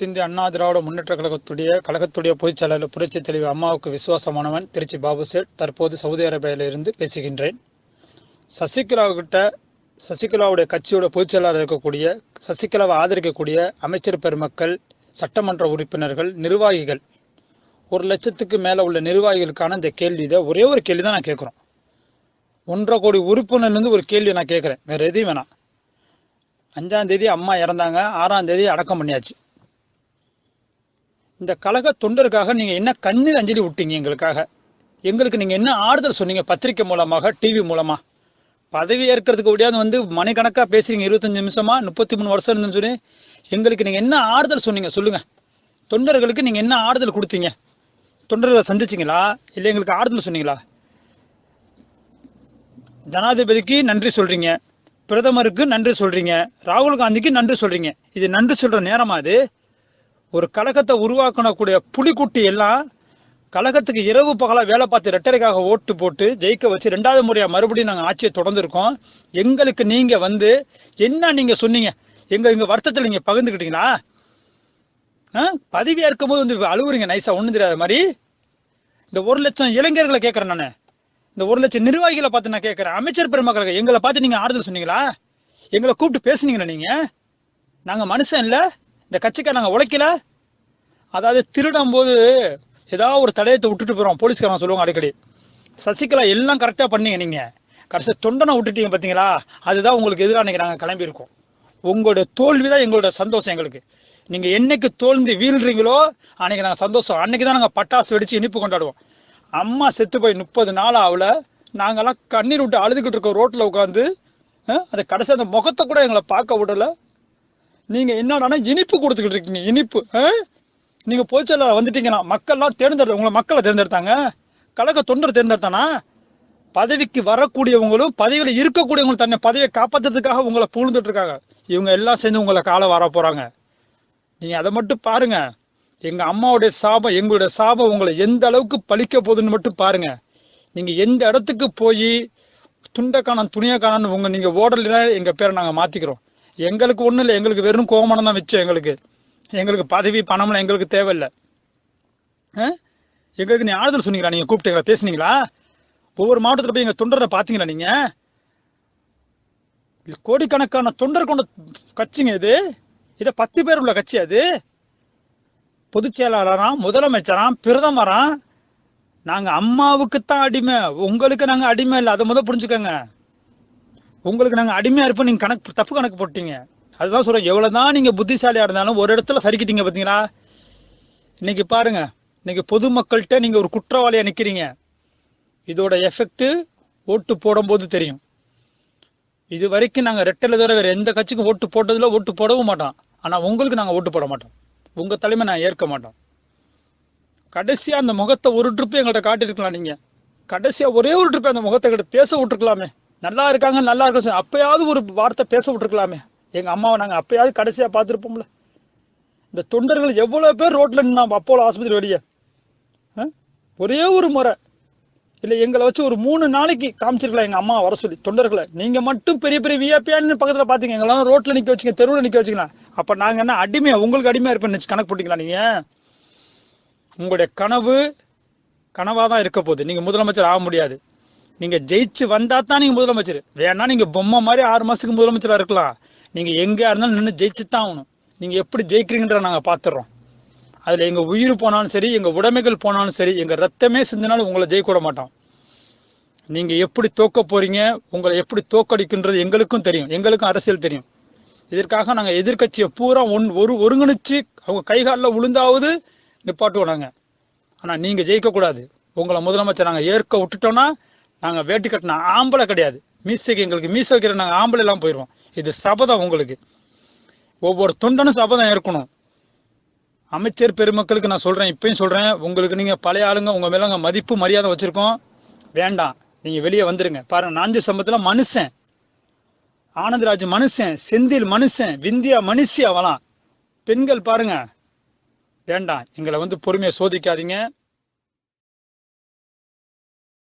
அனைத்திந்திய அண்ணா திராவிட முன்னேற்ற கழகத்துடைய பொதுச் செயலாளர் புரட்சி தலைவர் அம்மாவுக்கு விசுவாசமானவன் திருச்சி பாபு சேட். தற்போது சவுதி அரேபியாவிலிருந்து பேசுகின்றேன். சசிகலாவுடைய கட்சியோட பொதுச் செயலாளர் இருக்கக்கூடிய, சசிகலாவை ஆதரிக்கக்கூடிய அமைச்சர் பெருமக்கள், சட்டமன்ற உறுப்பினர்கள், நிர்வாகிகள், 1 லட்சத்துக்கு மேல உள்ள நிர்வாகிகளுக்கான இந்த கேள்வி தான். ஒரே ஒரு கேள்வி தான் நான் கேட்குறோம். 1.5 கோடி உறுப்பினர்லேருந்து ஒரு கேள்வி நான் கேட்குறேன், வேற எதையும் வேணாம். 5ஆம் தேதி அம்மா இறந்தாங்க, 6ஆம் தேதி அடக்கம் பண்ணியாச்சு. இந்த கழக தொண்டருக்காக நீங்க என்ன கண்ணீர் அஞ்சலி விட்டீங்க? எங்களுக்கு நீங்க என்ன ஆறுதல் சொன்னீங்க? பத்திரிகை மூலமாக, டிவி மூலமா. பதவி ஏற்கிறதுக்கு முடியாது மணிக்கணக்கா பேசுறீங்க. 25 நிமிஷமா 33 வருஷம் இருந்துன்னு சொல்லி எங்களுக்கு நீங்க என்ன ஆறுதல் சொன்னீங்க? சொல்லுங்க. தொண்டர்களுக்கு நீங்க என்ன ஆறுதல் கொடுத்தீங்க? தொண்டர்களை சந்திச்சிங்களா? இல்லை எங்களுக்கு ஆறுதல் சொன்னீங்களா? ஜனாதிபதிக்கு நன்றி சொல்றீங்க, பிரதமருக்கு நன்றி சொல்றீங்க, ராகுல் காந்திக்கு நன்றி சொல்றீங்க. இது நன்றி சொல்ற நேரமா? அது ஒரு கழகத்தை உருவாக்கக்கூடிய புலிக்குட்டி எல்லாம் கழகத்துக்கு இரவு பகலா வேலை பார்த்து ரெட்டரைக்காக ஓட்டு போட்டு ஜெயிக்க வச்சு 2வது முறையா மறுபடியும் நாங்கள் ஆட்சியை தொடர்ந்து இருக்கோம். எங்களுக்கு நீங்க என்ன நீங்க சொன்னீங்க? எங்க வருத்தத்தில் நீங்க பகிர்ந்துக்கிட்டீங்களா? பதவி ஏற்கும் போது அழுவுறீங்க நைஸா, ஒண்ணும் தெரியாத மாதிரி. இந்த 1 லட்சம் இளைஞர்களை கேட்கறேன் நானு, இந்த 1 லட்சம் நிர்வாகிகளை பார்த்து நான் கேட்கறேன். அமைச்சர் பெருமக்களுக்கு எங்களை பார்த்து நீங்க ஆறுதல் சொன்னீங்களா? எங்களை கூப்பிட்டு பேசுனீங்களா? நீங்க நாங்க மனுஷன் இல்ல, இந்த கட்சிக்காக நாங்க உழைக்கல. அதாவது திருடும் போது ஏதாவது ஒரு தடயத்தை விட்டுட்டு போறோம், போலீஸ்காரன் சொல்லுவாங்க அடிக்கடி. சசிகலா எல்லாம் கரெக்டா பண்ணீங்க, நீங்க கடைசி தொண்டனை விட்டுட்டீங்க பாத்தீங்களா? அதுதான் உங்களுக்கு எதிராக இன்னைக்கு நாங்க கிளம்பி இருக்கோம். உங்களோட தோல்விதான் எங்களோட சந்தோஷம். எங்களுக்கு நீங்க என்னைக்கு தோல்ந்து வீழ்றீங்களோ அன்னைக்கு நாங்க சந்தோஷம். அன்னைக்குதான் நாங்க பட்டாசு வெடிச்சு இனிப்பு கொண்டாடுவோம். அம்மா செத்து போய் 30 நாள் ஆகல, நாங்கெல்லாம் கண்ணீர் விட்டு அழுதுகிட்டு இருக்கோம் ரோட்ல உட்காந்து. அந்த கடைசி அந்த முகத்தை கூட எங்களை பார்க்க விடல. நீங்க என்னன்னா இனிப்பு கொடுத்துக்கிட்டு இருக்கீங்க, இனிப்பு. நீங்க பொதுச்செயல வந்துட்டீங்கன்னா மக்கள்லாம் உங்களை மக்களை தேர்ந்தெடுத்தாங்க, கழக தொண்டர் தேர்ந்தெடுத்தானா? பதவிக்கு வரக்கூடியவங்களும் பதவியில இருக்கக்கூடியவங்களும் தன்னை பதவியை காப்பாற்றுறதுக்காக உங்களை புகழ்ந்துட்டு இருக்காங்க. இவங்க எல்லாம் சேர்ந்து உங்களை காலை வர போறாங்க. நீங்க அதை மட்டும் பாருங்க. எங்க அம்மாவுடைய சாபம், எங்களுடைய சாபம் உங்களை எந்த அளவுக்கு பழிக்க போகுதுன்னு மட்டும் பாருங்க. நீங்க எந்த இடத்துக்கு போய் துண்டக்கானன் துணியக்கானன் நீங்க ஓடல, எங்க பேரை நாங்க மாத்திக்கிறோம். எங்களுக்கு ஒண்ணும் இல்லை, எங்களுக்கு வெறும் கோமானம் தான் வச்சோம். எங்களுக்கு பதவி பணம்லாம் எங்களுக்கு தேவையில்லை. எங்களுக்கு நீ ஆறுதல் சொன்னீங்களா? நீங்க கூப்பிட்டீங்களா? பேசுனீங்களா? ஒவ்வொரு மாவட்டத்தில் போய் எங்க தொண்டரை பாத்தீங்களா? நீங்க கோடிக்கணக்கான தொண்டர் கொண்ட கட்சிங்க இது. இதை 10 பேர் உள்ள கட்சி. அது பொதுச் செயலாளராம், முதலமைச்சராம், பிரதமராம். நாங்க அம்மாவுக்குத்தான் அடிமை, உங்களுக்கு நாங்க அடிமை இல்லை. அதை புரிஞ்சுக்கோங்க. உங்களுக்கு நாங்க அடிமையா இருப்போம், நீங்க தப்பு கணக்கு போட்டீங்க. அதுதான் சொல்றேன். எவ்வளவுதான் நீங்க புத்திசாலியா இருந்தாலும் ஒரு இடத்துல சரிக்கிட்டீங்க பாத்தீங்களா? இன்னைக்கு பாருங்க, இன்னைக்கு பொதுமக்கள்கிட்ட நீங்க ஒரு குற்றவாளியா நிக்கிறீங்க. இதோட எஃபெக்ட் ஓட்டு போடும் போது தெரியும். இது வரைக்கும் நாங்க ரெட்டலை தவிர வேற எந்த கட்சிக்கும் ஓட்டு போட்டதுல ஓட்டு போடவும் மாட்டோம். ஆனா உங்களுக்கு நாங்க ஓட்டு போட மாட்டோம். உங்க தலைமை நான் ஏற்க மாட்டோம். கடைசியா அந்த முகத்தை ஒரு ட்ரிப் எங்கள்கிட்ட காட்டிருக்கலாம். நீங்க கடைசியா ஒரே ஒரு ட்ரிப் அந்த முகத்தை கிட்ட பேச விட்டுருக்கலாமே. நல்லா இருக்காங்க, நல்லா இருக்க, அப்பயாவது ஒரு வார்த்தை பேச விட்டுருக்கலாமே. எங்க அம்மாவை நாங்க அப்பயாவது கடைசியா பார்த்துருப்போம்ல. இந்த தொண்டர்கள் எவ்வளவு பேர் ரோட்ல நின்னா அப்போலோ ஆஸ்பத்திரி வெளியே ஒரே ஒரு முறை இல்லை எங்களை வச்சு ஒரு 3 நாளைக்கு காமிச்சிருக்கலாம் எங்க அம்மா வர சொல்லி. தொண்டர்களை நீங்க மட்டும் பெரிய பெரிய விஐபியான்னு பக்கத்துல பாத்தீங்க, எங்களாம் ரோட்ல நிக்க வச்சுங்க, தெருவில் நிக்க வச்சுக்கலாம். அப்ப நாங்க என்ன அடிமையா, உங்களுக்கு அடிமையா இருப்பேன்னு கணக்கு போட்டீங்களா? நீங்க உங்களுடைய கனவாதான் இருக்க போகுது. நீங்க முதலமைச்சர் ஆக முடியாது. நீங்க ஜெயிச்சு வந்தா தான் நீங்க முதலமைச்சர். வேணா நீங்க பொம்மை மாதிரி 6 மாசத்துக்கு முதலமைச்சரா இருக்கலாம். நீங்க எங்க இருந்தாலும் நின்று ஜெயிச்சுதான் ஆகணும். நீங்க எப்படி ஜெயிக்கிறீங்கன்ற நாங்க பாத்துறோம். அதுல எங்க உயிர் போனாலும் சரி, எங்க உடைமைகள் போனாலும் சரி, எங்க ரத்தமே சிந்தினாலும் உங்களை ஜெயிக்க விட மாட்டோம். நீங்க எப்படி தோக்க போறீங்க, உங்களை எப்படி தோக்கடிக்கின்றது எங்களுக்கும் தெரியும், எங்களுக்கும் அரசியல் தெரியும். இதற்காக நாங்க எதிர்கட்சியை பூரா ஒருங்கிணைச்சு அவங்க கைகாலில் விழுந்தாவது நிப்பாட்டுவோம் நாங்க. ஆனா நீங்க ஜெயிக்க கூடாது. உங்களை முதலமைச்சர் நாங்க ஏற்க விட்டுட்டோம்னா நாங்க வேட்டி கட்டின ஆம்பளை கிடையாது. மீசைக்கு எங்களுக்கு மீசை வைக்கிற நாங்க ஆம்பளை எல்லாம் போயிடுவோம். இது சபதம். உங்களுக்கு ஒவ்வொரு தொண்டனும் சபதம் ஏற்கணும். அமைச்சர் பெருமக்களுக்கு நான் சொல்றேன், இப்பயும் சொல்றேன், உங்களுக்கு நீங்க பழைய ஆளுங்க, உங்க மேல மதிப்பு மரியாதை வச்சிருக்கோம். வேண்டாம், நீங்க வெளியே வந்துருங்க. பாருங்க, 4 சம்பத்துல மனுஷன், ஆனந்தராஜ் மனுஷன், செந்தில் மனுஷன், விந்தியா மனுஷி, அவலாம் பெண்கள். பாருங்க, வேண்டாம், எங்களை பொறுமையை சோதிக்காதீங்க.